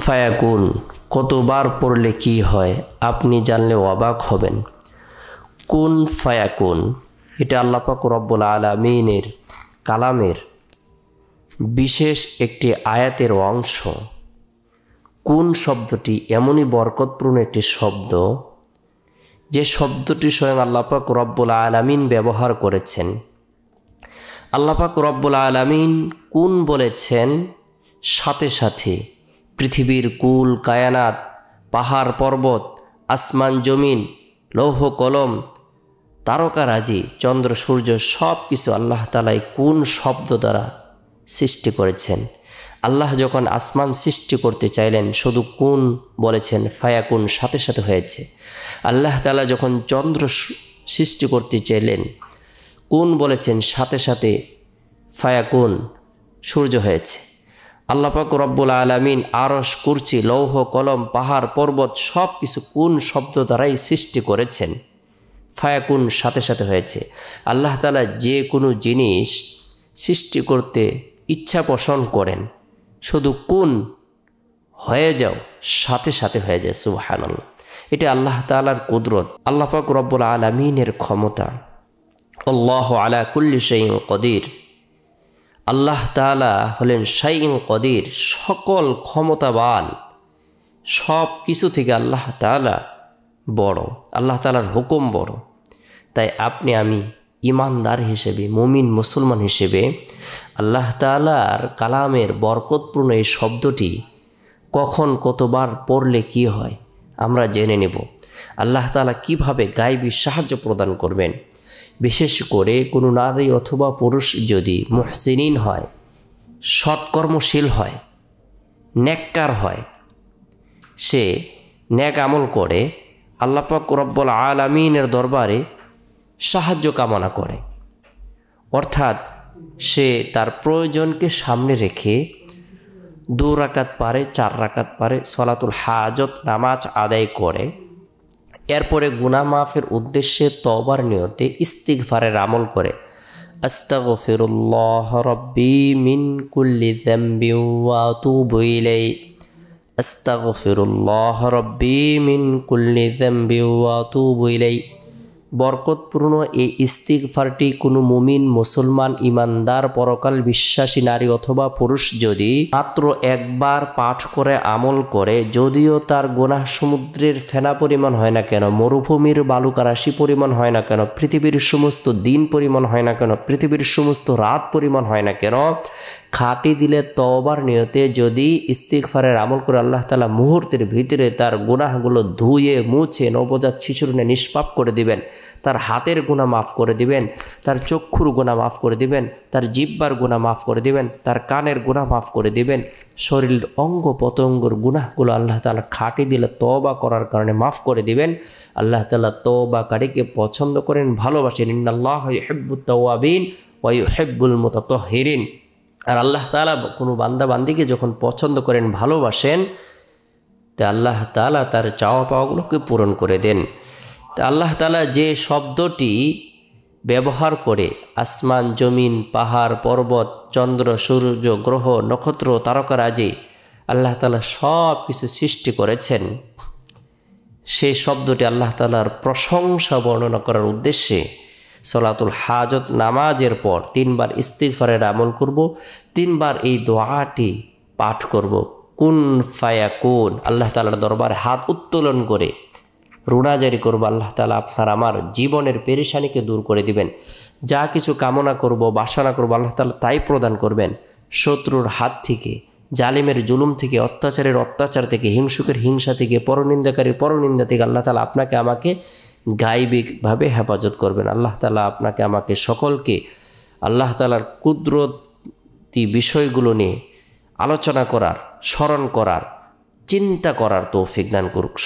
ফায়াকুন কতবার পড়লে কি হয় আপনি জানলে অবাক হবেন। কুন ফায়াকুন এটা আল্লাহ পাক রব্বুল আলামিনের কালামের বিশেষ একটি আয়াতের অংশ। কুন শব্দটি এমনই বরকতপূর্ণ একটি শব্দ যে শব্দটি স্বয়ং আল্লাহ পাক রব্বুল আলামিন ব্যবহার করেছেন। আল্লাহ পাক রব্বুল আলামিন কুন বলেছেন, সাথে সাথে পৃথিবীর কুল কায়নাত, পাহাড় পর্বত, আসমান জমিন, লৌহ কলম, তারকারাজি, চন্দ্র সূর্য সব কিছু আল্লাহ তাআলাই কুন শব্দ দ্বারা সৃষ্টি করেছেন। আল্লাহ যখন আসমান সৃষ্টি করতে চাইলেন শুধু কুন বলেছেন, ফায়াকুন সাথে সাথে হয়েছে। আল্লাহ তাআলা যখন চন্দ্র সৃষ্টি করতে চাইলেন কুন বলেছেন, সাথে সাথে ফায়াকুন সূর্য হয়েছে। আল্লাহ পাক রব্বুল আলামিন আরশ, কুরসি, লৌহ কলম, পাহাড় পর্বত সব কিছু কুন শব্দ দ্বারাই সৃষ্টি করেছেন। ফায়াকুন সাথে সাথে হয়েছে। আল্লাহ তাআলা যে কোনো জিনিস সৃষ্টি করতে ইচ্ছা পোষণ করেন, শুধু কুন হয়ে যাও, সাথে সাথে হয়ে যায়। সুবহানাল্লাহ, এটা আল্লাহ তাআলার কুদরত, আল্লাহ পাক রব্বুল আলামিনের ক্ষমতা। আল্লাহু আলা কুল্লি শাইইন কদির। আল্লাহ তাআলা হলেন শাইইন কদির, সকল ক্ষমতাবান। সব কিছু থেকে আল্লাহ তাআলা বড়, আল্লাহ তাআলার হুকুম বড়। তাই আপনি আমি ইমানদার হিসেবে, মুমিন মুসলমান হিসেবে আল্লাহ তাআলার কালামের বরকতপূর্ণ এই শব্দটি কখন কতবার পড়লে কি হয় আমরা জেনে নেব। আল্লাহ তাআলা কিভাবে গায়বী সাহায্য প্রদান করবেন। বিশেষ করে কোনো নারী অথবা পুরুষ যদি মুহসিনিন হয়, সৎকর্মশীল হয়, নেককার হয়, সে নেক আমল করে আল্লাহ পাক রব্বুল আলামিনের দরবারে সাহায্য কামনা করে, অর্থাৎ সে তার প্রয়োজনকে সামনে রেখে 2 রাকাত পারে, 4 রাকাত পারে সলাতুল হাজত নামাজ আদায় করে, এরপরে গুনাহ মাফের উদ্দেশ্যে তওবার নিয়তে ইস্তিগফারের আমল করে। আস্তাগফিরুল্লাহ রাব্বি মিন কুল্লি যামবি ওয়া আতুবু ইলাইহি। আস্তাগফিরুল্লাহ রাব্বি মিন কুল্লি যামবি ওয়া আতুবু ইলাইহি। বরকতপূর্ণ এই ইস্তিগফারটি কোনো মুমিন মুসলমান ইমানদার পরকাল বিশ্বাসী নারী অথবা পুরুষ যদি মাত্র একবার পাঠ করে আমল করে, যদিও তার গুনাহ সমুদ্রের ফেনা পরিমাণ হয় না কেন, মরুভূমির বালুকা রাশি পরিমাণ হয় না কেন, পৃথিবীর সমস্ত দিন পরিমাণ হয় না কেন, পৃথিবীর সমস্ত রাত পরিমাণ হয় না কেন, খাঁটি দিলে তওবার নিয়তে যদি ইস্তিগফারের আমল করে আল্লাহ তাআলা মুহূর্তের ভিতরে তার গুনাহগুলো ধুয়ে মুছে নবজাত শিশুর নিষ্পাপ করে দিবেন। তার হাতের গুনাহ মাফ করে দিবেন, তার চক্ষুর গুনাহ মাফ করে দিবেন, তার জিহ্বার গুনাহ মাফ করে দিবেন, তার কানের গুনাহ মাফ করে দিবেন। শরীরের অঙ্গ প্রত্যঙ্গের গুনাহগুলো আল্লাহ তাআলা খাঁটি দিলে তওবা করার কারণে মাফ করে দিবেন। আল্লাহ তাআলা তওবাকারীকে পছন্দ করেন, ভালোবাসেন। ইন্নাল্লাহা ইউহিব্বুত তাওয়াবিন ওয়া ইউহিব্বুল মুতাতাহহিরিন। আর আল্লাহ তাআলা কোনো বান্দা বান্দিকে যখন পছন্দ করেন, ভালোবাসেন, তা আল্লাহ তাআলা তার চাওয়া পাওয়াগুলোকে পূরণ করে দেন। তা আল্লাহ তাআলা যে শব্দটি ব্যবহার করে আসমান জমিন, পাহাড় পর্বত, চন্দ্র সূর্য, গ্রহ নক্ষত্র, তারকারাজি আল্লাহ তাআলা সব কিছু সৃষ্টি করেছেন, সেই শব্দটি আল্লাহ তাআলার প্রশংসা বর্ণনা করার উদ্দেশ্যে সলাতুল হাজত নামাজের পর 3 বার ইস্তিগফারের আমল করব, 3 বার এই দোয়াটি পাঠ করব। কুন ফায়াকুন, আল্লাহ তাআলার দরবারে হাত উত্তোলন করে রুনাজারি করব। আল্লাহ তাআলা আপনার আমার জীবনের পেরেশানিকে দূর করে দিবেন। যা কিছু কামনা করব, বাসনা করব, আল্লাহ তাআলা তাই প্রদান করবেন। শত্রুর হাত থেকে, জালিমের জুলুম থেকে, অত্যাচারের অত্যাচার থেকে, হিংসুকের হিংসা থেকে, পরনিন্দাকারীর পরনিন্দা থেকে আল্লাহ তাআলা আপনাকে আমাকে গায়বিকভাবে হেফাজত করবেন। আল্লাহ তাআলা আপনাকে আমাকে সকলকে আল্লাহ তাআলার কুদরতি বিষয়গুলো নিয়ে আলোচনা করার, স্মরণ করার, চিন্তা করার তৌফিক দান করুক।